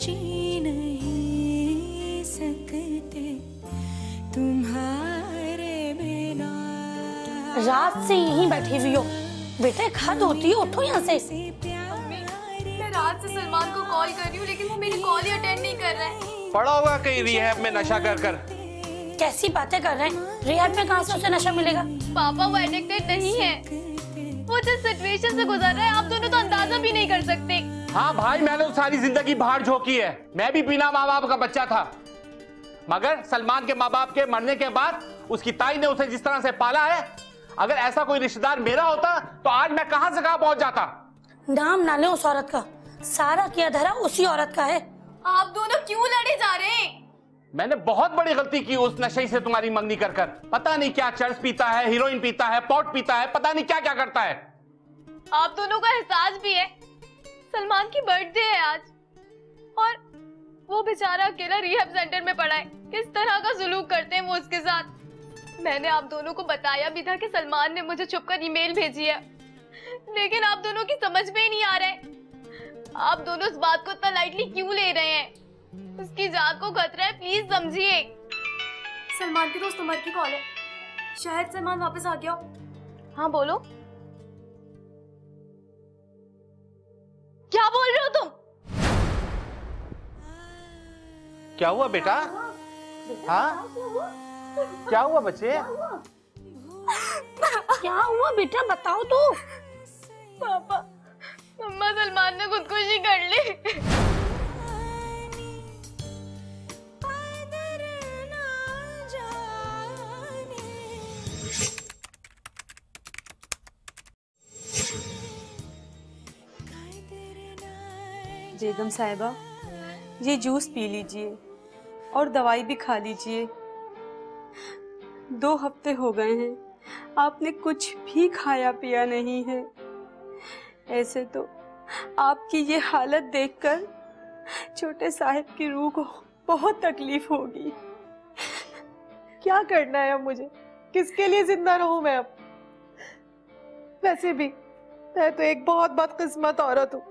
जी नहीं सकते तुम्हारे बिना। रात से यहीं बैठी हुई हो बेटा, एक हद होती है, उठो यहाँ से। मैं रात से सलमान को कॉल कर रही हूँ लेकिन वो मेरी कॉल ही अटेंड नहीं कर रहा है। पड़ा होगा कहीं रिहैब में नशा कर कर। कैसी बातें कर रहे हैं, रिहैब में कहाँ से उसे नशा मिलेगा? पापा वो एडिक्टेड नहीं है, वो जिस सिचुएशन से गुजर रहा है आप दोनों तो अंदाजा भी नहीं कर सकते। हाँ भाई, मैंने तो सारी जिंदगी बाहर झोंकी है, मैं भी बिना माँ बाप का बच्चा था, मगर सलमान के माँ बाप के मरने के बाद उसकी ताई ने उसे जिस तरह से पाला है, अगर ऐसा कोई रिश्तेदार मेरा होता तो आज मैं कहां से कहां पहुंच जाता। नाम ना ले उस औरत का, सारा किया धरा उसी औरत का है। आप दोनों क्यों लड़े जा रहे हैं? मैंने बहुत बड़ी गलती की उस नशे से तुम्हारी मंगनी कर कर। पता नहीं क्या चर्च पीता है, हीरोइन पीता है, पॉट पीता है, पता नहीं क्या क्या करता है। आप दोनों का एहसास भी है, सलमान की बर्थडे है आज और वो बेचारा अकेला रिहैब सेंटर में पड़ा है। किस तरह का जुलूम करते हैं वो उसके साथ। मैंने आप दोनों को बताया भी था कि सलमान ने मुझे छुपकर ईमेल भेजी है, लेकिन आप दोनों की समझ में ही नहीं आ रहा है। आप दोनों इस बात को इतना लाइटली क्यों ले रहे हैं? उसकी जान को खतरा है, प्लीज समझिए। सलमान के दोस्त उमर की कॉल है, शायद सलमान वापस आ गया हो। हाँ बोलो। क्या बोल रहे हो तुम? क्या हुआ बेटा? हाँ क्या हुआ बच्चे? क्या हुआ बेटा, बताओ तो। पापा, मम्मा सलमान ने खुदकुशी कर ली। बेगम साहिबा, ये जूस पी लीजिए और दवाई भी खा लीजिए। 2 हफ्ते हो गए हैं आपने कुछ भी खाया पिया नहीं है। ऐसे तो आपकी ये हालत देखकर छोटे साहिब की रूह को बहुत तकलीफ होगी। क्या करना है अब मुझे? किसके लिए जिंदा रहूं मैं अब? वैसे भी मैं तो एक बहुत बदकिस्मत औरत हूँ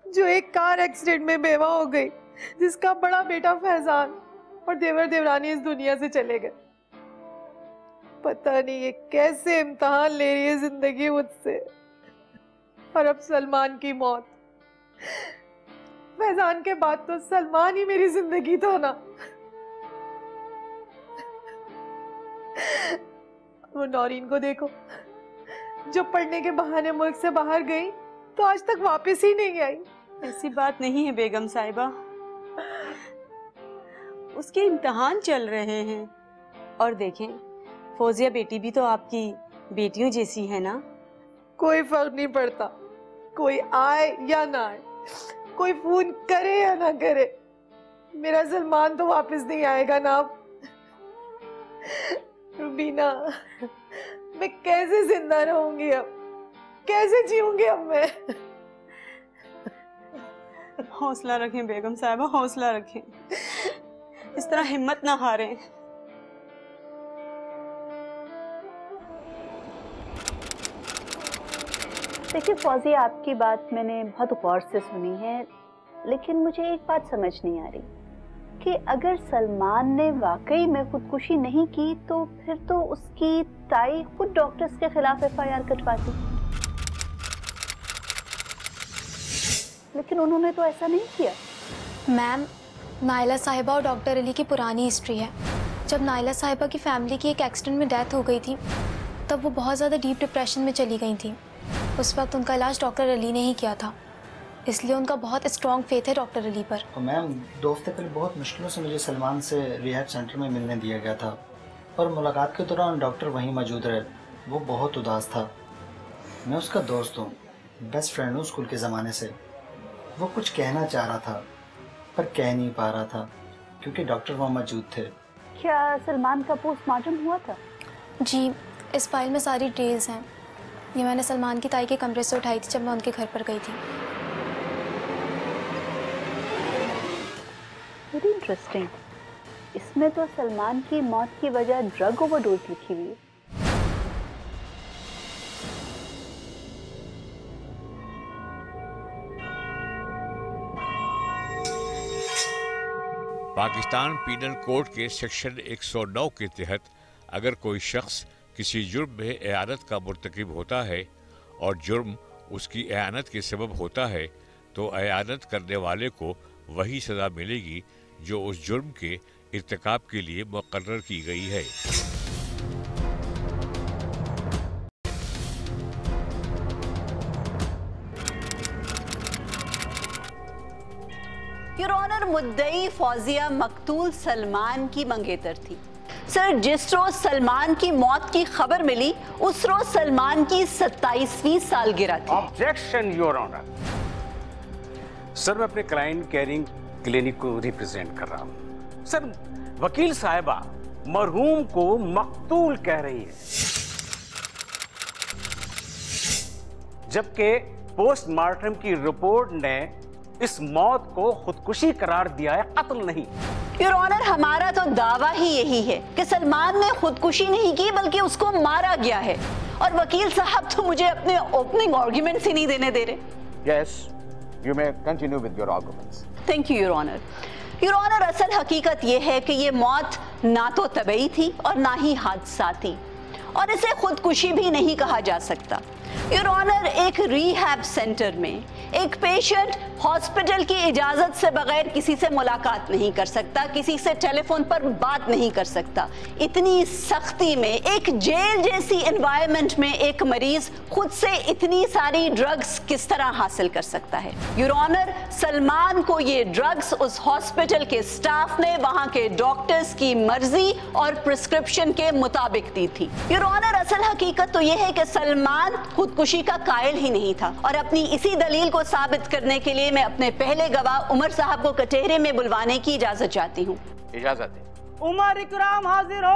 जो एक कार एक्सीडेंट में बेवा हो गई, जिसका बड़ा बेटा फैजान और देवर देवरानी इस दुनिया से चले गए। पता नहीं ये कैसे इम्तिहान ले रही है जिंदगी मुझसे। और अब सलमान की मौत, फैजान के बाद तो सलमान ही मेरी जिंदगी था ना। वो नौरीन को देखो, जो पढ़ने के बहाने मुल्क से बाहर गई तो आज तक वापस ही नहीं आई। ऐसी बात नहीं है बेगम साहिबा, उसके इम्तिहान चल रहे हैं। और देखें, फौजिया बेटी भी तो आपकी बेटियों जैसी है ना। कोई फर्क नहीं पड़ता, कोई आए या ना आए, कोई फोन करे या ना करे, मेरा सलमान तो वापस नहीं आएगा ना। रुबीना, मैं कैसे जिंदा रहूंगी अब? कैसे जीऊंगी अब मैं? हौसला रखें बेगम साहिबा, हौसला रखें। इस तरह हिम्मत ना हारें। देखिए फौजिया, आपकी बात मैंने बहुत गौर से सुनी है, लेकिन मुझे एक बात समझ नहीं आ रही कि अगर सलमान ने वाकई में खुदकुशी नहीं की तो फिर तो उसकी ताई खुद डॉक्टर्स के खिलाफ FIR कटवाती, लेकिन उन्होंने तो ऐसा नहीं किया। मैम, नाइला साहिबा और डॉक्टर अली की पुरानी हिस्ट्री है। जब नाइला साहिबा की फैमिली की एक एक्सीडेंट में डेथ हो गई थी, तब वो बहुत ज़्यादा डीप डिप्रेशन में चली गई थी। उस वक्त उनका इलाज डॉक्टर अली ने ही किया था, इसलिए उनका बहुत स्ट्रॉन्ग फेथ है डॉक्टर अली पर। तो मैम, 2 हफ्ते पहले बहुत मुश्किलों से मुझे सलमान से रिहैब सेंटर में मिलने दिया गया था, और मुलाकात के दौरान डॉक्टर वहीं मौजूद रहे। वो बहुत उदास था। मैं उसका दोस्त हूँ, बेस्ट फ्रेंड हूँ स्कूल के ज़माने से। वो कुछ कहना चाह रहा था पर कह नहीं पा रहा था क्योंकि डॉक्टर वहाँ मौजूद थे। क्या सलमान का पोस्टमार्टम हुआ था? जी, इस फाइल में सारी डिटेल्स हैं। ये मैंने सलमान की ताई के कमरे से उठाई थी जब मैं उनके घर पर गई थी। Very interesting. इसमें तो सलमान की मौत की वजह ड्रग ओवरडोज लिखी हुई है। पाकिस्तान पीनल कोड के सेक्शन 109 के तहत अगर कोई शख्स किसी जुर्म में एआनत का मुर्तकिब होता है और जुर्म उसकी एआनत के सबब होता है तो एआनत करने वाले को वही सज़ा मिलेगी जो उस जुर्म के इर्तिकाब के लिए मुकर्रर की गई है। योर ऑनर, मुद्दई फौजिया मकतूल सलमान की मंगेतर थी। सर, जिस रोज सलमान की मौत की खबर मिली उस रोज सलमान की 27वीं सालगिरह थी। Objection your honour. सर, मैं अपने क्लाइंट केयरिंग क्लिनिक को रिप्रेजेंट कर रहा हूं। सर, वकील साहिबा मरहूम को मकतूल कह रही है, जबकि पोस्टमार्टम की रिपोर्ट ने इस मौत को खुदकुशी करार दिया है, कत्ल नहीं। योर ऑनर, हमारा तो दावा ही यही है कि सलमान ने खुदकुशी नहीं की बल्कि उसको मारा गया है। और वकील साहब तो मुझे अपने ओपनिंग आर्गुमेंट्स ही नहीं देने दे रहे। Yes, you may continue with your arguments. Thank you your honour. Your honour, असल हकीकत यह है कि ये मौत ना तो तबई थी और ना ही हादसा थी, और इसे खुदकुशी भी नहीं कहा जा सकता। योर ऑनर, एक रिहैब सेंटर में एक पेशेंट हॉस्पिटल की इजाजत से बगैर किसी से मुलाकात नहीं कर सकता, किसी से टेलीफोन पर बात नहीं कर सकता। इतनी सख्ती में, एक जेल जैसी एनवायरनमेंट में एक मरीज खुद से इतनी सारी ड्रग्स किस तरह हासिल कर सकता है? योर ऑनर, सलमान को ये ड्रग्स उस हॉस्पिटल के स्टाफ ने वहां के डॉक्टर्स की मर्जी और प्रिस्क्रिप्शन के मुताबिक दी थी। योर ऑनर, असल हकीकत तो यह है कि सलमान खुदकुशी का कायल ही नहीं था, और अपनी इसी दलील को साबित करने के लिए मैं अपने पहले गवाह उमर साहब को कटहरे में बुलवाने की इजाजत चाहती हूँ। इजाजत है। उमर इकराम हाजिर हो।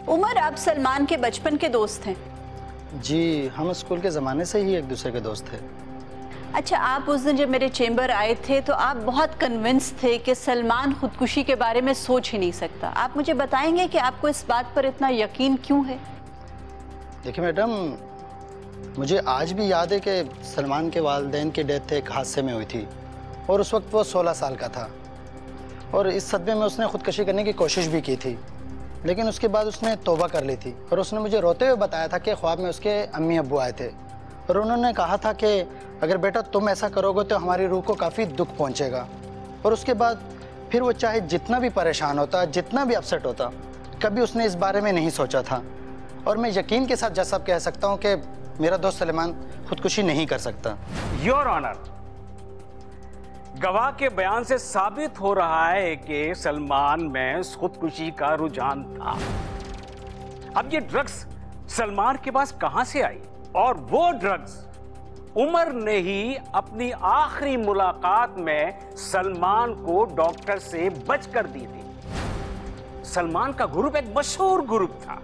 उमर, आप सलमान के बचपन के दोस्त हैं? जी, हम स्कूल के ज़माने से ही एक दूसरे के दोस्त थे। अच्छा, आप उस दिन जब मेरे चेंबर आए थे तो आप बहुत कन्विंस थे कि सलमान खुदकुशी के बारे में सोच ही नहीं सकता। आप मुझे बताएंगे कि आपको इस बात पर इतना यकीन क्यों है? देखिए मैडम, मुझे आज भी याद है कि सलमान के वालिदैन की डेथ एक हादसे में हुई थी, और उस वक्त वो 16 साल का था, और इस सदमे में उसने खुदकुशी करने की कोशिश भी की थी, लेकिन उसके बाद उसने तौबा कर ली थी। और उसने मुझे रोते हुए बताया था कि ख्वाब में उसके अम्मी अब्बू आए थे, और उन्होंने कहा था कि अगर बेटा तुम ऐसा करोगे तो हमारी रूह को काफ़ी दुख पहुँचेगा। और उसके बाद फिर वो चाहे जितना भी परेशान होता, जितना भी अपसेट होता, कभी उसने इस बारे में नहीं सोचा था। और मैं यकीन के साथ जैसा कह सकता हूँ कि मेरा दोस्त सलमान खुदकुशी नहीं कर सकता। योर ऑनर, गवाह के बयान से साबित हो रहा है कि सलमान में खुदकुशी का रुझान था। अब ये ड्रग्स सलमान के पास कहां से आई? और वो ड्रग्स उमर ने ही अपनी आखिरी मुलाकात में सलमान को डॉक्टर से बचकर दी थी। सलमान का ग्रुप एक मशहूर ग्रुप था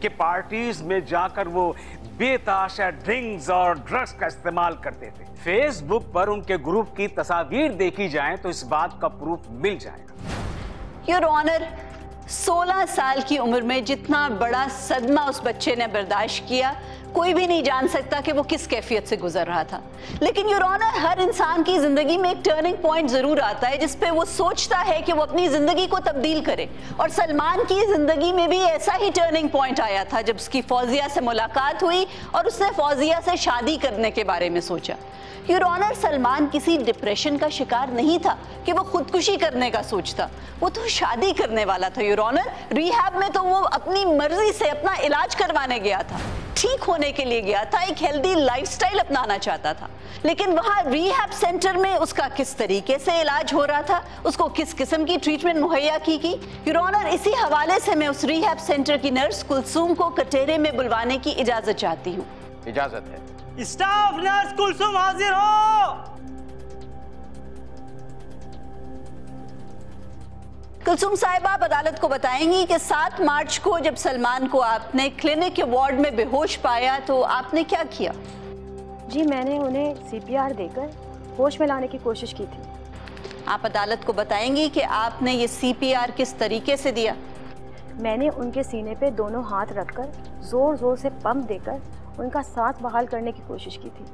कि पार्टीज में जाकर वो बेताशा ड्रिंक्स और ड्रग्स का इस्तेमाल करते थे। फेसबुक पर उनके ग्रुप की तस्वीर देखी जाए तो इस बात का प्रूफ मिल जाएगा। योर ऑनर, 16 साल की उम्र में जितना बड़ा सदमा उस बच्चे ने बर्दाश्त किया, कोई भी नहीं जान सकता कि वो किस कैफियत से गुजर रहा था। लेकिन योर ऑनर, हर इंसान की जिंदगी में एक टर्निंग पॉइंट जरूर आता है जिस पे वो सोचता है कि वो अपनी जिंदगी को तब्दील करे, और सलमान की जिंदगी में भी ऐसा ही टर्निंग पॉइंट आया था जब उसकी फौजिया से मुलाकात हुई और उसने फौजिया से शादी करने के बारे में सोचा। योर ऑनर, सलमान किसी डिप्रेशन का शिकार नहीं था कि वो खुदकुशी करने का सोचता, वो तो शादी करने वाला था। योर ऑनर, रिहैब में तो वो अपनी मर्जी से अपना इलाज करवाने गया था, ठीक होने के लिए गया था, एक हेल्दी लाइफस्टाइल अपनाना चाहता था। लेकिन वहाँ रिहैब सेंटर में उसका किस तरीके से इलाज हो रहा था, उसको किस किस्म की ट्रीटमेंट मुहैया की गई, योर ऑनर, इसी हवाले से मैं उस रिहैब सेंटर की नर्स कुलसूम को कटहरे में बुलवाने की इजाजत चाहती हूँ। इजाजत है। स्टाफ नर्स कुलसूम हाजिर हो। कुलसूम साहिबा, आप अदालत को बताएंगी कि 7 मार्च को जब सलमान को आपने क्लिनिक के वार्ड में बेहोश पाया तो आपने क्या किया? जी, मैंने उन्हें CPR देकर होश में लाने की कोशिश की थी। आप अदालत को बताएंगी कि आपने ये CPR किस तरीके से दिया? मैंने उनके सीने पे दोनों हाथ रखकर जोर जोर से पंप देकर उनका सांस बहाल करने की कोशिश की थी।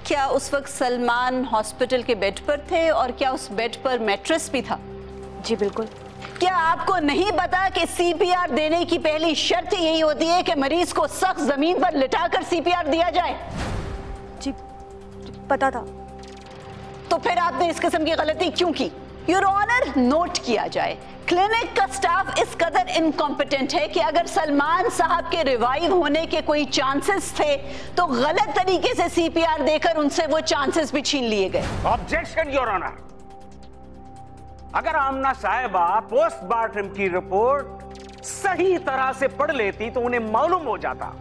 क्या उस वक्त सलमान हॉस्पिटल के बेड पर थे और क्या उस बेड पर मैट्रेस भी था? जी बिल्कुल। क्या आपको नहीं पता कि सीपीआर देने की पहली शर्त यही होती है कि मरीज को सख्त जमीन पर लिटाकर सीपीआर दिया जाए? जी पता था। तो फिर आपने इस किस्म की गलती क्यों की? योर ऑनर, नोट किया जाए, क्लिनिक का स्टाफ इस कदर इनकॉम्पिटेंट है कि अगर सलमान साहब के रिवाइव होने के कोई चांसेस थे तो गलत तरीके से सीपीआर देकर उनसे वो चांसेस भी छीन लिए गए। Objection your honour. अगर आमना साहिबा पोस्टमार्टम की रिपोर्ट सही तरह से पढ़ लेती तो उन्हें मालूम हो जाता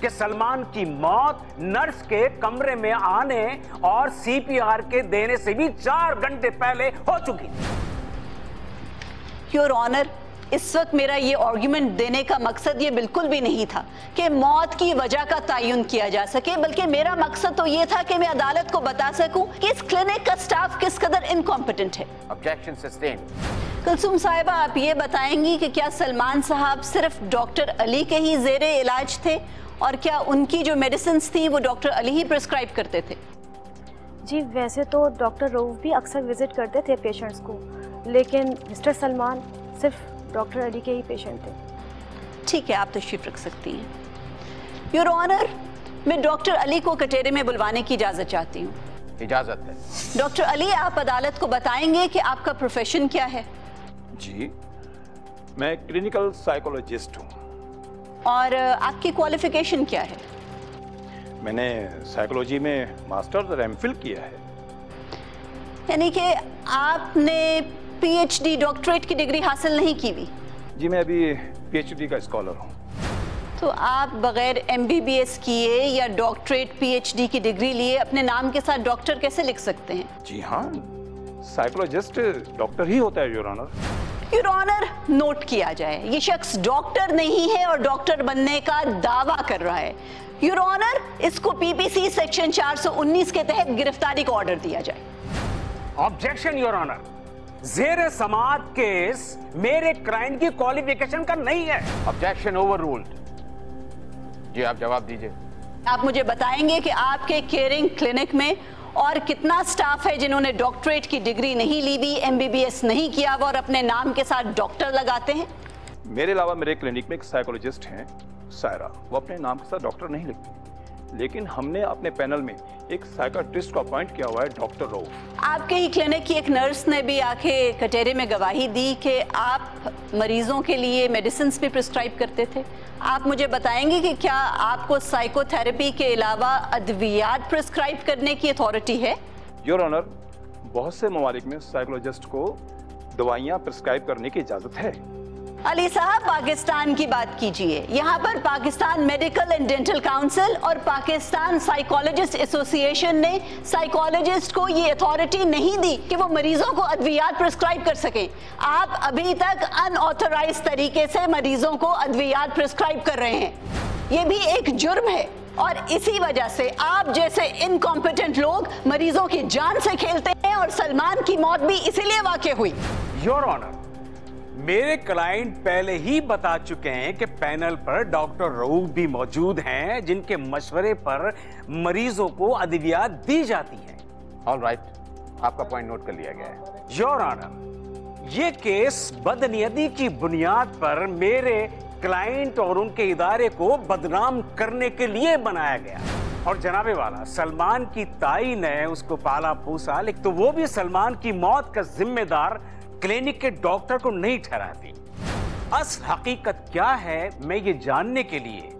कि सलमान की मौत नर्स के कमरे में आने और सीपीआर के देने से भी 4 घंटे पहले हो चुकी थी। योर ऑनर, इस वक्त मेरा ये आर्गुमेंट देने का मकसद ये बिल्कुल भी नहीं था कि मौत की वजह का तयन किया जा सके, बल्कि मेरा मकसद तो ये था कि मैं अदालत को बता सकूं कि इस क्लिनिक का स्टाफ किस कदर इनकॉम्पिटेंट है। Objection sustained. कुलसुम साहिबा, आप ये बताएंगी कि क्या सलमान साहब सिर्फ डॉक्टर अली के ही जेरे इलाज थे और क्या उनकी जो मेडिसिन थी वो डॉक्टर अली ही प्रिस्क्राइब करते थे? जी वैसे तो डॉक्टर रऊफ भी अक्सर विजिट करते थे पेशेंट्स को, लेकिन मिस्टर सलमान सिर्फ डॉक्टर अली के ही पेशेंट थे। ठीक है, आप तशरीफ रख सकती हैं। योर ऑनर, मैं डॉक्टर अली को कटहरे में बुलवाने की इजाजत चाहती हूँ। इजाजत है। डॉक्टर अली, आप अदालत को बताएंगे कि आपका प्रोफेशन क्या है? जी, मैं क्लिनिकल साइकोलॉजिस्ट हूँ। और आपकी क्वालिफिकेशन क्या है? मैंने साइकोलॉजी में मास्टर्स और एमफिल किया है। यानी कि आपने पीएचडी डॉक्टरेट की डिग्री हासिल नहीं की हुई? जी, मैं अभी पीएचडी का स्कॉलर हूँ। तो आप बगैर एमबीबीएस किए या डॉक्टरेट पीएचडी की डिग्री लिए अपने नाम के साथ डॉक्टर कैसे लिख सकते हैं? जी हाँ, साइकोलॉजिस्ट डॉक्टर ही होता है your honour. Your honour, note किया जाए, ये शख्स डॉक्टर नहीं है और डॉक्टर बनने का दावा कर रहा है। योर ऑनर, इसको पीपीसी सेक्शन 419 के तहत गिरफ्तारी का ऑर्डर दिया जाए। Objection your honour. जेर समाअत केस मेरे क्लाइंट की क्वालिफिकेशन का नहीं है। Objection overruled. जी, आप जवाब दीजिए। आप मुझे बताएंगे कि आपके केयरिंग क्लिनिक में और कितना स्टाफ है जिन्होंने डॉक्टरेट की डिग्री नहीं ली हुई, एमबीबीएस नहीं किया हुआ और अपने नाम के साथ डॉक्टर लगाते हैं? मेरे अलावा मेरे क्लिनिक में एक साइकोलॉजिस्ट हैं, सायरा। वो अपने नाम के साथ डॉक्टर नहीं लिखती, लेकिन हमने अपने पैनल में एक साइकियाट्रिस्ट को अपॉइंट किया हुआ है, डॉक्टर रऊफ। आपके ही क्लिनिक की एक नर्स ने भी आके कटहरे में गवाही दी कि आप मरीजों के लिए मेडिसिन भी प्रिस्क्राइब करते थे। आप मुझे बताएंगे कि क्या आपको साइकोथेरेपी के अलावा अद्वियात प्रिस्क्राइब करने की अथॉरिटी है? योर ऑनर, बहुत से ममालिक में साइकोलॉजिस्ट को दवाइयाँ प्रिस्क्राइब करने की इजाजत है। अली साहब, पाकिस्तान की बात कीजिए। यहाँ पर Pakistan medical and dental council और पाकिस्तान साइकोलॉजिस्ट एसोसिएशन ने साइकोलॉजिस्ट को ये अथॉरिटी नहीं दी कि वो मरीजों को अद्वियात प्रिस्क्राइब कर सकें। आप अभी तक अनऑथराइज्ड तरीके से मरीजों को अद्वियात प्रिस्क्राइब कर रहे हैं। ये भी एक जुर्म है और इसी वजह से आप जैसे इनकॉम्पिटेंट लोग मरीजों की जान से खेलते हैं और सलमान की मौत भी इसीलिए वाक़ई हुई। योर ऑनर, मेरे क्लाइंट पहले ही बता चुके हैं कि पैनल पर डॉक्टर रऊफ भी मौजूद हैं जिनके मशवरे पर मरीजों को अद्वियात दी जाती हैं। ऑल राइट, आपका पॉइंट नोट कर लिया गया है। योर ऑनर, ये केस बदनियती की बुनियाद पर मेरे क्लाइंट और उनके इदारे को बदनाम करने के लिए बनाया गया। और जनाबे वाला, सलमान की ताई ने उसको पाला पोसा, लेकिन तो वो भी सलमान की मौत का जिम्मेदार क्लिनिक के डॉक्टर को नहीं ठहराती। असल हकीकत क्या है, मैं ये जानने के लिए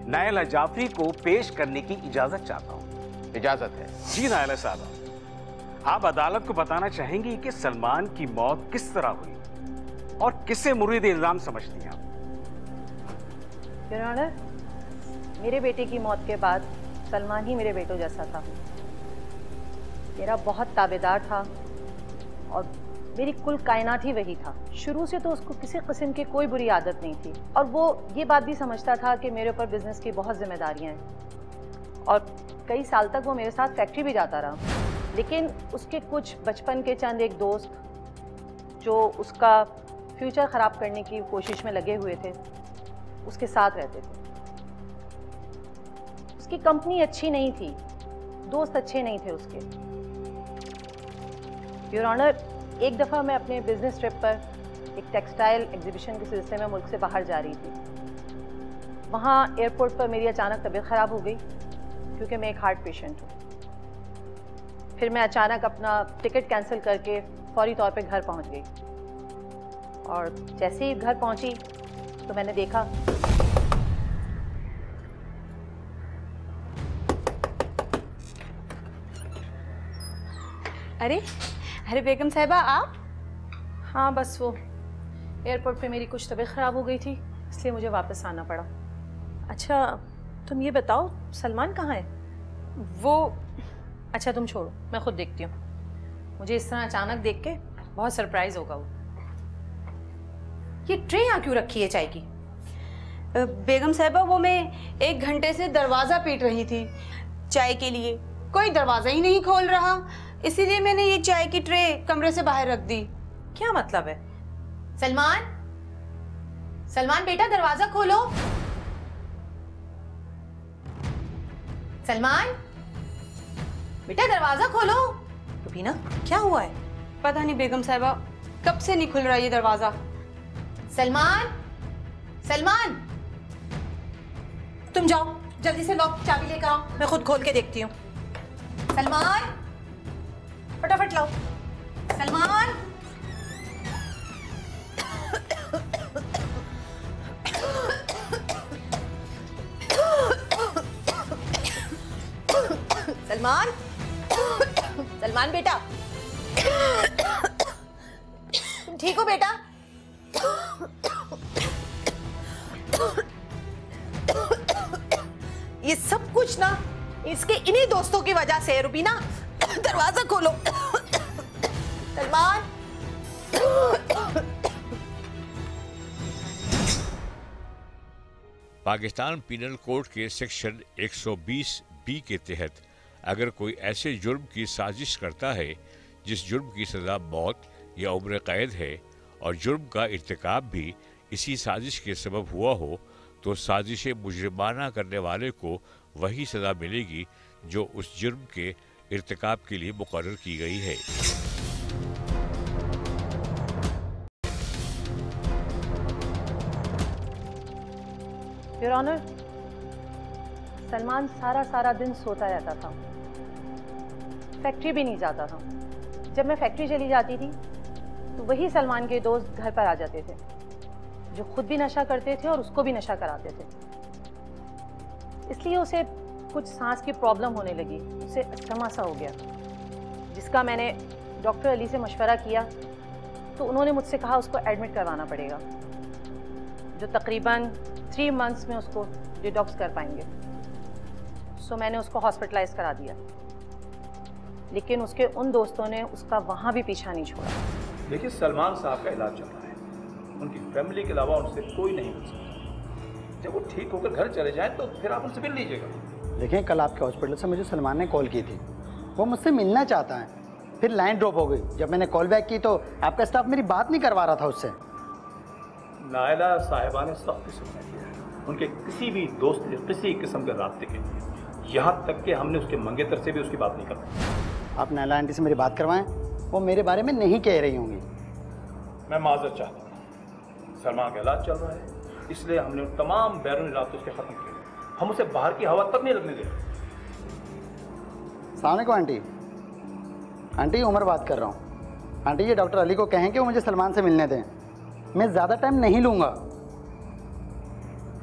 नायला जाफरी को पेश करने की इजाजत चाहता हूँ। इजाजत है। जी नायला साहबा, आप अदालत को बताना चाहेंगी कि सलमान की मौत किस तरह हुई और किससे मुरीद इल्जाम समझती हैं आप? योर ऑनर, मेरे बेटे की मौत के बाद सलमान ही मेरे बेटों जैसा था। मेरा बहुत ताबेदार था और मेरी कुल कायनात ही वही था। शुरू से तो उसको किसी किस्म की कोई बुरी आदत नहीं थी और वो ये बात भी समझता था कि मेरे ऊपर बिजनेस की बहुत जिम्मेदारियां हैं और कई साल तक वो मेरे साथ फैक्ट्री भी जाता रहा। लेकिन उसके कुछ बचपन के चंद एक दोस्त जो उसका फ्यूचर ख़राब करने की कोशिश में लगे हुए थे, उसके साथ रहते थे। उसकी कंपनी अच्छी नहीं थी दोस्त अच्छे नहीं थे उसके। योर ऑनर, एक दफ़ा मैं अपने बिजनेस ट्रिप पर एक टेक्सटाइल एग्जीबिशन के सिलसिले में मुल्क से बाहर जा रही थी। वहाँ एयरपोर्ट पर मेरी अचानक तबीयत ख़राब हो गई क्योंकि मैं एक हार्ट पेशेंट हूँ। फिर मैं अचानक अपना टिकट कैंसिल करके फौरी तौर पे घर पहुँच गई, और जैसे ही घर पहुँची तो मैंने देखा अरे अरे बेगम साहिबा आप? हाँ, बस वो एयरपोर्ट पे मेरी कुछ तबीयत ख़राब हो गई थी, इसलिए मुझे वापस आना पड़ा। अच्छा, तुम ये बताओ सलमान कहाँ है? वो अच्छा तुम छोड़ो, मैं खुद देखती हूँ। मुझे इस तरह अचानक देख के बहुत सरप्राइज होगा वो। ये ट्रे यहाँ क्यों रखी है चाय की? बेगम साहिबा, वो मैं 1 घंटे से दरवाज़ा पीट रही थी चाय के लिए, कोई दरवाज़ा ही नहीं खोल रहा, इसीलिए मैंने ये चाय की ट्रे कमरे से बाहर रख दी। क्या मतलब है? सलमान, सलमान बेटा दरवाजा खोलो। सलमान बेटा दरवाजा खोलो। रुबीना, क्या हुआ है? पता नहीं बेगम साहिबा, कब से नहीं खुल रहा ये दरवाजा। सलमान, सलमान तुम जाओ जल्दी से, लॉक चाबी लेकर आओ, मैं खुद खोल के देखती हूँ। सलमान फटाफट लाओ। सलमान सलमान, सलमान बेटा, तुम ठीक हो बेटा? ये सब कुछ ना इसके इन्हीं दोस्तों की वजह से है। रुबीना, दरवाजा खोलो। सलमान, पाकिस्तान पीनल कोड के सेक्शन 120 बी के तहत अगर कोई ऐसे जुर्म की साजिश करता है जिस जुर्म की सज़ा मौत या उम्र कैद है और जुर्म का इर्तिकाब भी इसी साजिश के सबब हुआ हो, तो साजिश मुजरिमाना करने वाले को वही सज़ा मिलेगी जो उस जुर्म के इर्तिकाब के लिए मुकर्रर की गई है। योर ऑनर, सलमान सारा दिन सोता रहता था, फैक्ट्री भी नहीं जाता था। जब मैं फैक्ट्री चली जाती थी तो वही सलमान के दोस्त घर पर आ जाते थे, जो खुद भी नशा करते थे और उसको भी नशा कराते थे। इसलिए उसे कुछ सांस की प्रॉब्लम होने लगी, उसे अस्थमा सा हो गया, जिसका मैंने डॉक्टर अली से मशवरा किया तो उन्होंने मुझसे कहा उसको एडमिट करवाना पड़ेगा, जो तकरीबन 3 मंथ्स में उसको डिटॉक्स कर पाएंगे। सो मैंने उसको हॉस्पिटलाइज करा दिया, लेकिन उसके उन दोस्तों ने उसका वहाँ भी पीछा नहीं छोड़ा। देखिए, सलमान साहब का इलाज चल रहा है, उनकी फैमिली के अलावा उनसे कोई नहीं मिल सकता। जब वो ठीक होकर घर चले जाएं तो फिर आप उनसे मिल लीजिएगा। देखिए, कल आपके हॉस्पिटल से मुझे सलमान ने कॉल की थी, वो मुझसे मिलना चाहता है, फिर लाइन ड्रॉप हो गई। जब मैंने कॉल बैक की तो आपका स्टाफ मेरी बात नहीं करवा रहा था उससे। नायला साहिबा ने सख्त सुना किया है उनके किसी भी दोस्त से किसी किस्म के रास्ते के लिए, यहाँ तक कि हमने उसके मंगेतर से भी उसकी बात नहीं करवाई। आप नायला आंटी से मेरी बात करवाएं, वो मेरे बारे में नहीं कह रही होंगी। मैं माजरत चाहता हूँ, सलमान का इलाज चल रहा है, इसलिए हमने उन तमाम बैरूनी रास्ते उसके ख़त्म किए। हम उसे बाहर की हवा तक नहीं लगने दे रहे। अस्सलाम वालेकुम आंटी। आंटी, उमर बात कर रहा हूँ। आंटी, ये डॉक्टर अली को कहें कि वो मुझे सलमान से मिलने दें, मैं ज़्यादा टाइम नहीं लूँगा।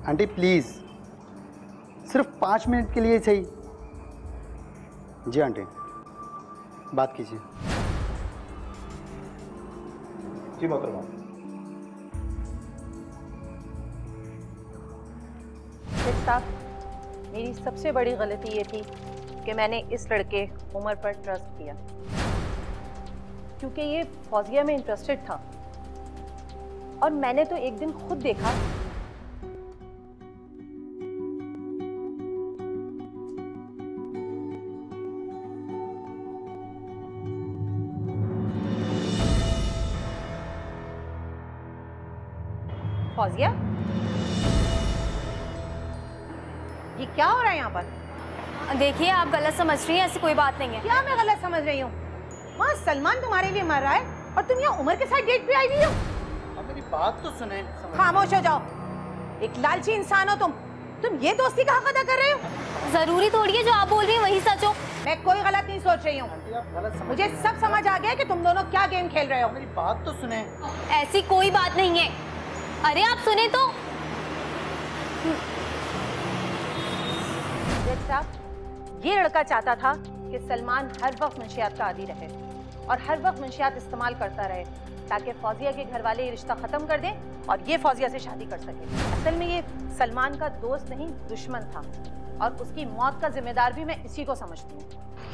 आंटी प्लीज़, सिर्फ 5 मिनट के लिए सही। जी आंटी, बात कीजिए। जी मोहतरमा। साहब, मेरी सबसे बड़ी गलती ये थी कि मैंने इस लड़के उमर पर ट्रस्ट किया, क्योंकि ये फौजिया में इंटरेस्टेड था, और मैंने तो एक दिन खुद देखा फौजिया, ये क्या हो रहा है यहाँ पर? देखिए आप गलत समझ रही हैं, ऐसी कोई बात नहीं है। क्या मैं गलत समझ रही हूँ? वहाँ सलमान तुम्हारे लिए मर रहा है और तुम यहाँ उमर के साथ डेट पे आई हुई हो। अब मेरी बात तो सुने। खामोश हो जाओ, एक लालची इंसान हो तुम ये दोस्ती का हक अदा कर रहे हो? जरूरी थोड़ी है जो आप बोल रही हैं वही सच हो। मैं कोई गलत नहीं सोच रही हूँ, मुझे सब समझ आ गया कि तुम दोनों क्या गेम खेल रहे हो। मेरी बात तो सुने। ऐसी कोई बात नहीं है। अरे आप सुने तो। जज साहब, ये लड़का चाहता था कि सलमान हर वक्त मंशियात का आदी रहे और हर वक्त मंशियात इस्तेमाल करता रहे ताकि फौजिया के घर वाले ये रिश्ता खत्म कर दें और ये फौजिया से शादी कर सके। असल में ये सलमान का दोस्त नहीं दुश्मन था और उसकी मौत का जिम्मेदार भी मैं इसी को समझती हूँ।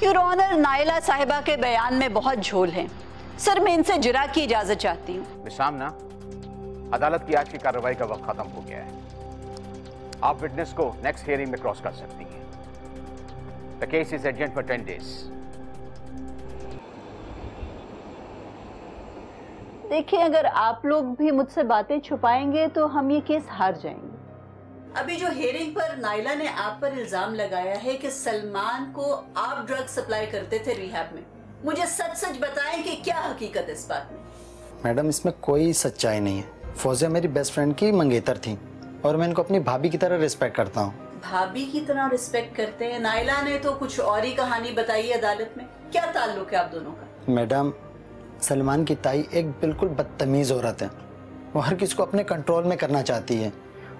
योर ऑनर, नायला साहिबा के बयान में बहुत झोल है। सर, मैं इनसे जिरा की इजाजत चाहती हूँ। विशामना, अदालत की आज की कार्रवाई का वक्त खत्म हो गया है। आप विटनेस को नेक्स्ट हियरिंग में क्रॉस कर सकती हैं। The case is adjourned for 10 days. देखिए, अगर आप लोग भी मुझसे बातें छुपाएंगे तो हम ये केस हार जाएंगे। अभी जो हियरिंग पर नायला ने आप पर इल्जाम लगाया है कि सलमान को आप ड्रग सप्लाई करते थे रिहैब में, मुझे सच सच बताएं कि क्या हकीकत इस बात में? मैडम, इसमें कोई सच्चाई नहीं है। फौजिया मेरी बेस्ट फ्रेंड की मंगेतर थी और मैं इनको अपनी भाभी की तरह रिस्पेक्ट करता हूँ। भाभी की तरह रिस्पेक्ट करते हैं? नायला ने तो कुछ और ही कहानी बताई है अदालत में। क्या ताल्लुक है आप दोनों का? मैडम, सलमान की ताई एक बिल्कुल बदतमीज औरत है। वो हर किसी को अपने कंट्रोल में करना चाहती है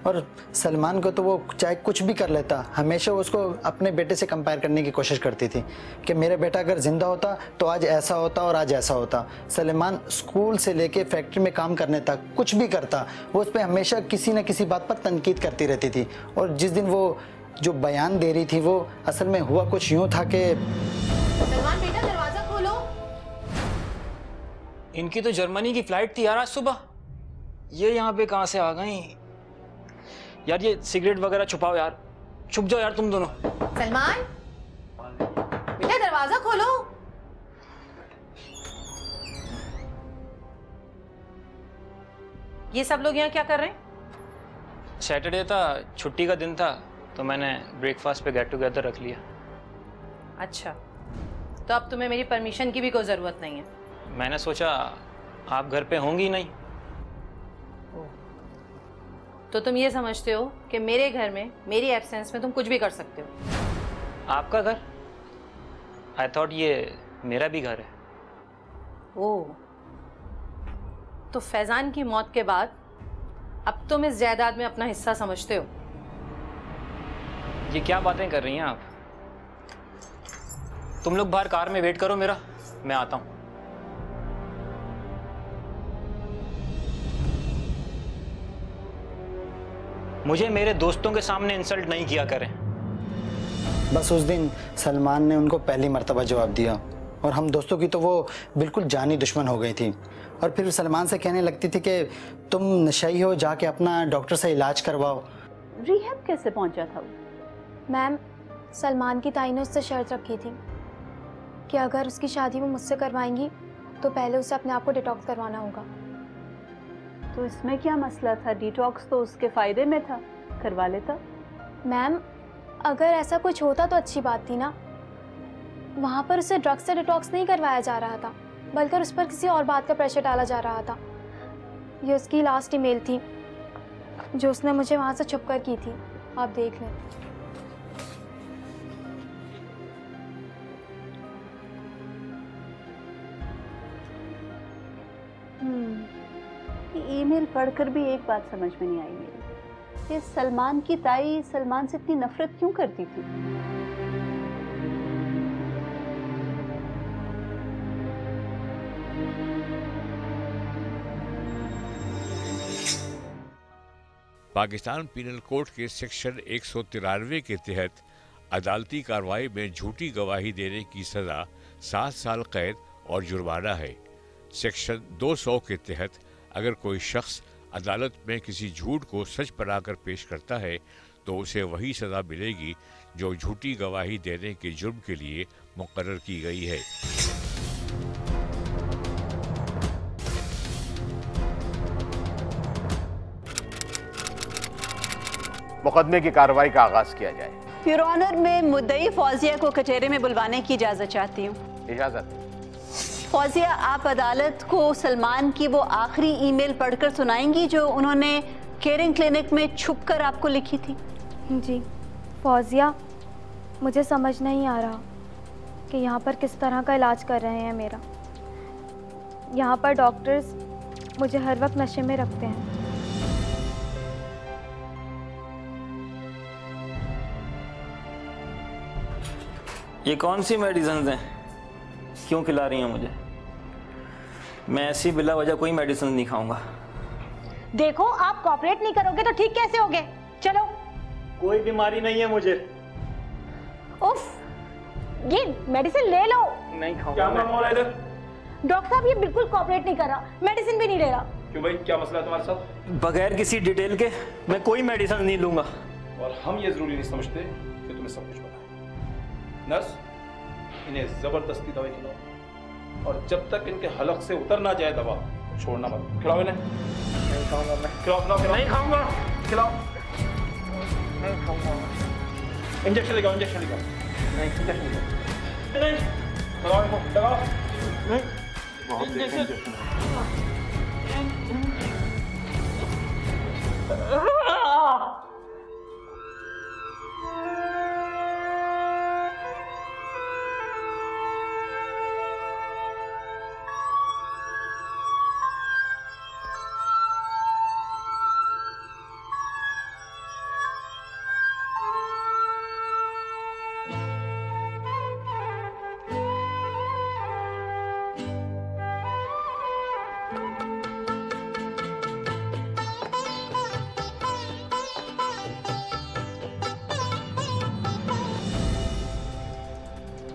और सलमान को तो वो चाहे कुछ भी कर लेता, हमेशा उसको अपने बेटे से कंपेयर करने की कोशिश करती थी कि मेरा बेटा अगर जिंदा होता तो आज ऐसा होता और आज ऐसा होता। सलमान स्कूल से लेके फैक्ट्री में काम करने तक कुछ भी करता, वो उस पर हमेशा किसी न किसी बात पर तनकीद करती रहती थी। और जिस दिन वो जो बयान दे रही थी वो असल में हुआ कुछ यूँ था कि सलमान बेटा, दरवाजा खोलो। इनकी तो जर्मनी की फ्लाइट थी यार आज सुबह, ये यहाँ पे कहाँ से आ गई यार? ये सिगरेट वगैरह छुपाओ यार, छुप जाओ यार तुम दोनों। सलमान बेटा, दरवाजा खोलो। ये सब लोग यहाँ क्या कर रहे हैं? सैटरडे था, छुट्टी का दिन था, तो मैंने ब्रेकफास्ट पे गेट टुगेदर रख लिया। अच्छा, तो अब तुम्हें मेरी परमिशन की भी कोई जरूरत नहीं है। मैंने सोचा आप घर पे होंगी नहीं। तो तुम ये समझते हो कि मेरे घर में मेरी एब्सेंस में तुम कुछ भी कर सकते हो? आपका घर? आई थॉट ये मेरा भी घर है। ओह, तो फैजान की मौत के बाद अब तुम इस जायदाद में अपना हिस्सा समझते हो? ये क्या बातें कर रही हैं आप? तुम लोग बाहर कार में वेट करो मेरा, मैं आता हूं। मुझे मेरे दोस्तों के सामने इंसल्ट नहीं किया करें। बस उस दिन सलमान ने उनको पहली मर्तबा जवाब दिया और हम दोस्तों की तो वो बिल्कुल जानी दुश्मन हो गई थी। और फिर सलमान से कहने लगती थी कि तुम नशाई हो, जाके अपना डॉक्टर से इलाज करवाओ। रिहैब कैसे पहुंचा था वो? मैम, सलमान की ताई ने उससे शर्त रखी थी कि अगर उसकी शादी वो मुझसे करवाएंगी तो पहले उसे अपने आप को डिटॉक्स करवाना होगा। तो इसमें क्या मसला था? डिटॉक्स तो उसके फायदे में था, करवा लेता। मैम, अगर ऐसा कुछ होता तो अच्छी बात थी ना। वहाँ पर उसे ड्रग्स से डिटॉक्स नहीं करवाया जा रहा था, बल्कि उस पर किसी और बात का प्रेशर डाला जा रहा था। ये उसकी लास्ट ईमेल थी जो उसने मुझे वहाँ से छुप कर की थी, आप देख लें। ईमेल पढ़कर भी एक बात समझ में नहीं आई मेरी कि सलमान की ताई सलमान से इतनी नफरत क्यों करती थी। पाकिस्तान पीनल कोड के सेक्शन 193 के तहत अदालती कार्रवाई में झूठी गवाही देने की सजा 7 साल कैद और जुर्माना है। सेक्शन 200 के तहत अगर कोई शख्स अदालत में किसी झूठ को सच बनाकर पेश करता है तो उसे वही सज़ा मिलेगी जो झूठी गवाही देने के जुर्म के लिए मुकर्रर की गई है। मुकदमे की कार्रवाई का आगाज किया जाए। योर ऑनर, मैं मुद्दई फौजिया को कचहरे में बुलवाने की इजाज़त चाहती हूँ। इजाज़त। फौजिया, आप अदालत को सलमान की वो आखिरी ईमेल पढ़कर सुनाएंगी जो उन्होंने केयरिंग क्लिनिक में छुपकर आपको लिखी थी? जी फौजिया, मुझे समझ नहीं आ रहा कि यहाँ पर किस तरह का इलाज कर रहे हैं मेरा। यहाँ पर डॉक्टर्स मुझे हर वक्त नशे में रखते हैं। ये कौन सी मेडिसिन हैं? क्यों खिला रही हैं मुझे? मैं ऐसी बिला वजह कोई मेडिसिन नहीं खाऊंगा। देखो, आप कोऑपरेट नहीं करोगे तो ठीक कैसे होगे? चलो। कोई बीमारी नहीं है मुझे। उफ, ये मेडिसिन ले लो। नहीं खाऊंगा। क्या मामला हो रहा है इधर? डॉक्टर साहब, ये बिल्कुल कोऑपरेट नहीं कर रहा, मेडिसिन भी नहीं ले रहा। क्यों भाई, क्या मसला है तुम्हारे साथ? बगैर किसी डिटेल के मैं कोई मेडिसिन नहीं लूंगा। और हम ये जरूरी नहीं समझते कि तुम्हें सब कुछ पता है। नर्स, इन्हें जबरदस्ती दवाई खिलाओ और जब तक इनके हलक से उतर ना जाए दवा छोड़ना मत। खिलाओ इन्हें। नहीं खाऊंगा मैं। खिलाओ खिलाओ खिलाओ। नहीं खाऊंगा। खिलाओ। नहीं खाऊंगा। इंजेक्शन लगाओ, इंजेक्शन लगाओ। नहीं, इंजेक्शन नहीं। लगाओ इनको, लगाओ। नहीं। बहुत इंजेक्शन।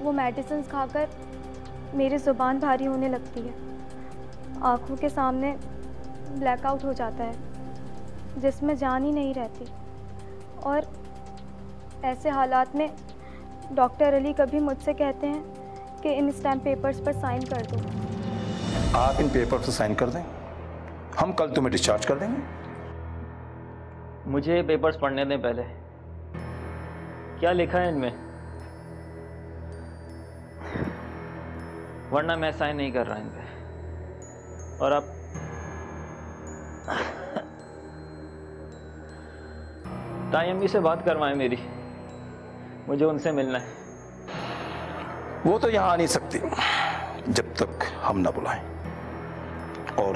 वो मेडिसिन खाकर मेरी ज़ुबान भारी होने लगती है, आँखों के सामने ब्लैकआउट हो जाता है जिसमें जान ही नहीं रहती। और ऐसे हालात में डॉक्टर अली कभी मुझसे कहते हैं कि इन स्टैम्प पेपर्स पर साइन कर दो। आप इन पेपर पर साइन कर दें, हम कल तुम्हें डिस्चार्ज कर देंगे। मुझे पेपर्स पढ़ने दें पहले। क्या लिखा है इनमें? वरना मैं साइन नहीं कर रहा इन पे। और अब ताई अम्मी से बात करवाएं मेरी, मुझे उनसे मिलना है। वो तो यहाँ आ नहीं सकती जब तक हम ना बुलाएं, और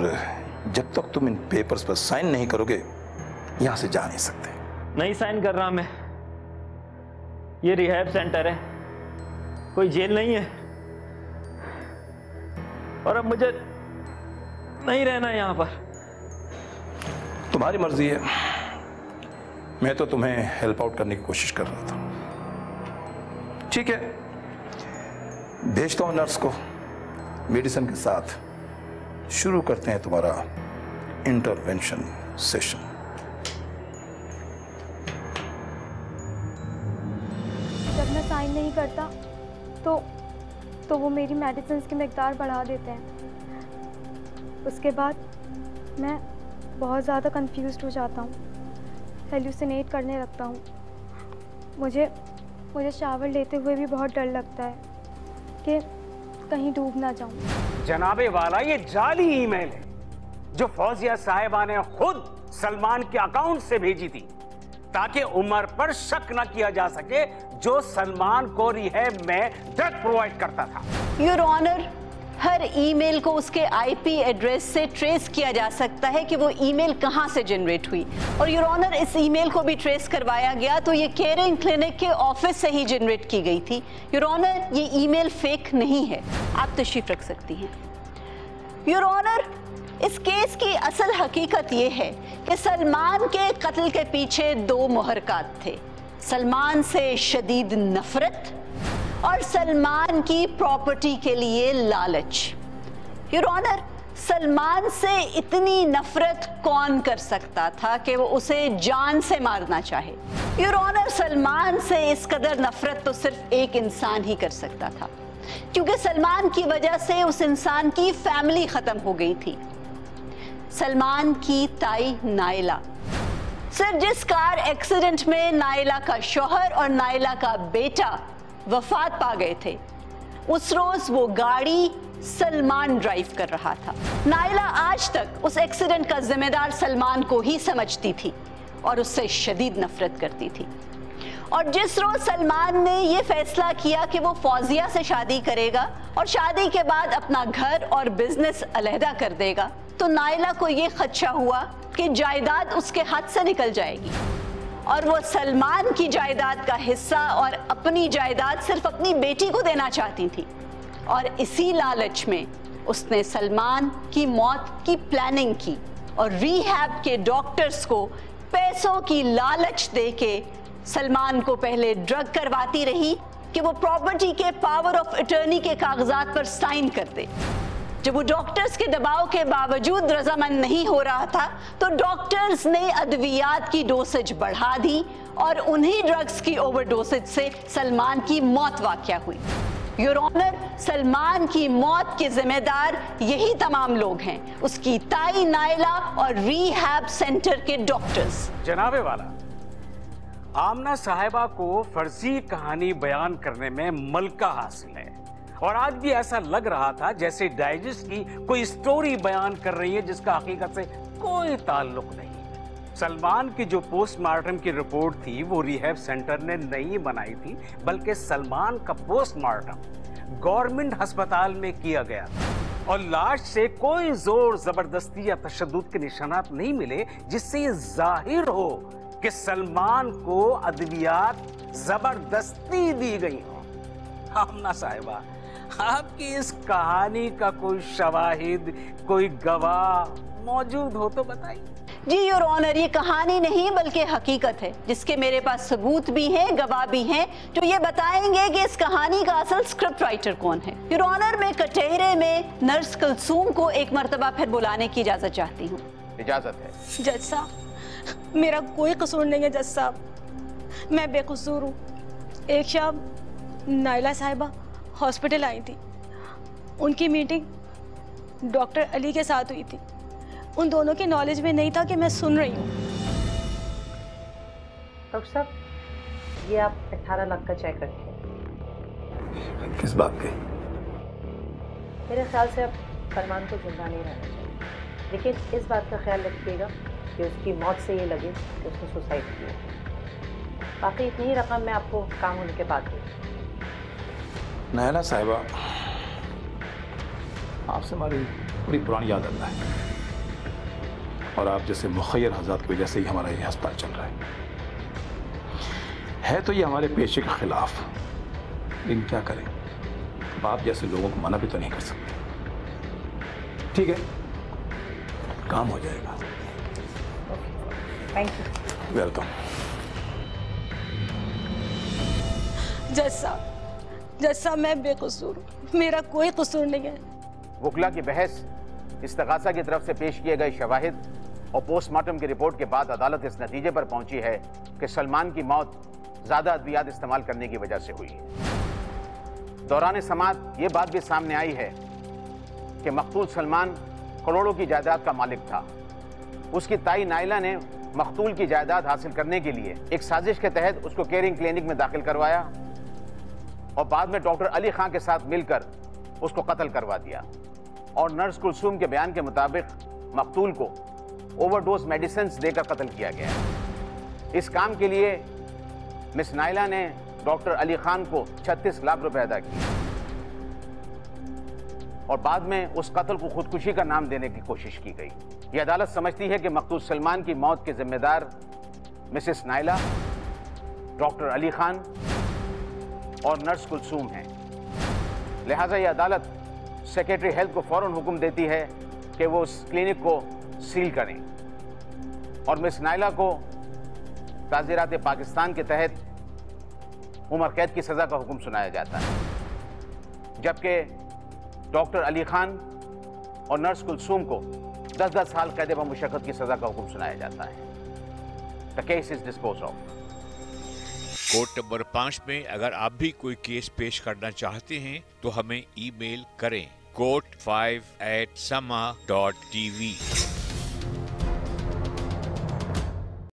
जब तक तुम इन पेपर्स पर साइन नहीं करोगे यहाँ से जा नहीं सकते। नहीं साइन कर रहा मैं। ये रिहैब सेंटर है, कोई जेल नहीं है। और अब मुझे नहीं रहना यहाँ पर। तुम्हारी मर्जी है, मैं तो तुम्हें हेल्प आउट करने की कोशिश कर रहा था। ठीक है, भेजता हूँ नर्स को। मेडिसिन के साथ शुरू करते हैं तुम्हारा इंटरवेंशन सेशन। जब मैं साइन नहीं करता तो वो मेरी मेडिसिन की मिकदार बढ़ा देते हैं। उसके बाद मैं बहुत ज़्यादा कंफ्यूज्ड हो जाता हूँ, हेलुसिनेट करने लगता हूँ। मुझे शावर लेते हुए भी बहुत डर लगता है कि कहीं डूब ना जाऊँ। जनाबे वाला, ये जाली ईमेल है जो फौजिया साहिबा ने खुद सलमान के अकाउंट से भेजी थी ताकि उमर पर शक न किया जा सके, जो सलमान को रिहैब में ड्रग प्रोवाइड करता था। योर ऑनर, हर ईमेल को उसके आईपी एड्रेस से ट्रेस किया जा सकता है कि वो ईमेल कहां से जनरेट हुई। और योर ऑनर, इस ईमेल को भी ट्रेस करवाया गया तो ये केयरिंग क्लिनिक के ऑफिस से ही जनरेट की गई थी। योर ऑनर, ये ईमेल फेक नहीं है, आप तशरीफ रख सकती हैं। योर ऑनर, इस केस की असल हकीकत ये है कि सलमान के कत्ल के पीछे दो मुहर्रिकात थे, सलमान से शदीद नफरत और सलमान की प्रॉपर्टी के लिए लालच। योर ऑनर, सलमान से इतनी नफरत कौन कर सकता था कि वो उसे जान से मारना चाहे? योर ऑनर, सलमान से इस कदर नफरत तो सिर्फ एक इंसान ही कर सकता था, क्योंकि सलमान की वजह से उस इंसान की फैमिली खत्म हो गई थी। सलमान की ताई नाइला, सर, जिस कार एक्सीडेंट में नाइला का शौहर और नाइला का बेटा वफात पा गए थे, उस रोज वो गाड़ी सलमान ड्राइव कर रहा था। नाइला आज तक उस एक्सीडेंट का जिम्मेदार सलमान को ही समझती थी और उससे शदीद नफरत करती थी। और जिस रोज सलमान ने ये फैसला किया कि वो फौजिया से शादी करेगा और शादी के बाद अपना घर और बिजनेस अलहदा कर देगा, तो नाइला को ये खदशा हुआ कि जायदाद उसके हाथ से निकल जाएगी और वो सलमान की जायदाद का हिस्सा और अपनी जायदाद सिर्फ अपनी बेटी को देना चाहती थी। और इसी लालच में उसने सलमान की मौत की प्लानिंग की और रिहैब के डॉक्टर्स को पैसों की लालच देके सलमान को पहले ड्रग करवाती रही कि वो प्रॉपर्टी के पावर ऑफ अटर्नी के कागजात पर साइन कर दे। जब वो डॉक्टर्स के दबाव के बावजूद रजामंद नहीं हो रहा था, तो डॉक्टर्स ने अद्वियात की डोसेज बढ़ा दी और उन्हीं ड्रग्स की ओवरडोसेज से सलमान की मौत वाक़या हुई। योर ऑनर, सलमान की मौत के जिम्मेदार यही तमाम लोग हैं, उसकी ताई नाइला और रिहैब सेंटर के डॉक्टर्स। जनाबे वाला, आमना साहिबा को फर्जी कहानी बयान करने में मलका हासिल है और आज भी ऐसा लग रहा था जैसे डाइजेस्ट की कोई स्टोरी बयान कर रही है जिसका हकीकत से कोई ताल्लुक नहीं। सलमान की जो पोस्टमार्टम की रिपोर्ट थी वो रिहैब सेंटर ने नहीं बनाई थी, बल्कि सलमान का पोस्टमार्टम गवर्नमेंट अस्पताल में किया गया था और लाश से कोई जोर जबरदस्ती या तशद्दुद के निशानात नहीं मिले जिससे ये जाहिर हो कि सलमान को अद्वियात जबरदस्ती दी गई हो। आमना साहिबा, आपकी इस कहानी का कोई शवाहिद, कोई गवाह मौजूद हो तो बताइए। जी योर ऑनर, ये कहानी नहीं बल्कि हकीकत है जिसके मेरे पास सबूत भी हैं, गवाह भी हैं, जो ये बताएंगे कि इस कहानी का असल स्क्रिप्ट राइटर कौन है। योर ऑनर, मैं कटहरे में नर्स कुलसूम को एक मर्तबा फिर बुलाने की इजाजत चाहती हूँ। इजाजत है। जज साहब, मेरा कोई कसूर नहीं है जज साहब, मैं बेकसूर हूँ। एक शाम नाइला साहिबा हॉस्पिटल आई थी, उनकी मीटिंग डॉक्टर अली के साथ हुई थी। उन दोनों के नॉलेज में नहीं था कि मैं सुन रही हूँ। डॉक्टर साहब, ये आप 18 लाख का चेक रखिए। किस बात के? मेरे ख्याल से अब सलमान को जिंदा नहीं रहना चाहिए, लेकिन इस बात का ख्याल रखिएगा कि उसकी मौत से ये लगे कि उसने सुसाइड किया। बाकी इतनी ही रकम मैं आपको काम होने के बाद दूँ। नाइला साहिबा, आपसे हमारी पूरी पुरानी याद आता है और आप जैसे मुखय्यर हज़रात की वजह से ही हमारा ये अस्पताल चल रहा है तो ये हमारे पेशे के खिलाफ, लेकिन क्या करें, बाप जैसे लोगों को मना भी तो नहीं कर सकते। ठीक है, काम हो जाएगा। Thank you. वेलकम। जज साहब, मैं बेकसूर हूँ, मेरा कोई कसूर नहीं है। वकला की बहस, इस्तगासा की तरफ से पेश किए गए शवाहिद और पोस्टमार्टम की रिपोर्ट के बाद अदालत इस नतीजे पर पहुंची है कि सलमान की मौत ज्यादा अद्वियात इस्तेमाल करने की वजह से हुई है। दौरान समाअत ये बात भी सामने आई है कि मकतूल सलमान करोड़ों की जायदाद का मालिक था। उसकी ताई नाइला ने मकतूल की जायदाद हासिल करने के लिए एक साजिश के तहत उसको केयरिंग क्लिनिक में दाखिल करवाया और बाद में डॉक्टर अली खान के साथ मिलकर उसको कत्ल करवा दिया। और नर्स कुलसूम के बयान के मुताबिक मकतूल को ओवरडोज मेडिसिन देकर कत्ल किया गया। इस काम के लिए मिस नाइला ने डॉक्टर अली खान को 36 लाख रुपए अदा किए और बाद में उस कत्ल को खुदकुशी का नाम देने की कोशिश की गई। यह अदालत समझती है कि मकतूल सलमान की मौत के जिम्मेदार Mrs Naila, doctor Ali Khan और नर्स कुलसूम हैं। लिहाजा यह अदालत सेक्रेटरी हेल्थ को फौरन हुक्म देती है कि वो उस क्लिनिक को सील करें और मिस नाइला को ताज़ीरात पाकिस्तान के तहत उम्र कैद की सजा का हुक्म सुनाया जाता है, जबकि डॉक्टर अली खान और नर्स कुलसूम को 10-10 साल कैद व मुशक्कत की सजा का हुक्म सुनाया जाता है। The case is dispose of. Court number 5 में अगर आप भी कोई केस पेश करना चाहते हैं तो हमें ईमेल करें court5@sama.tv।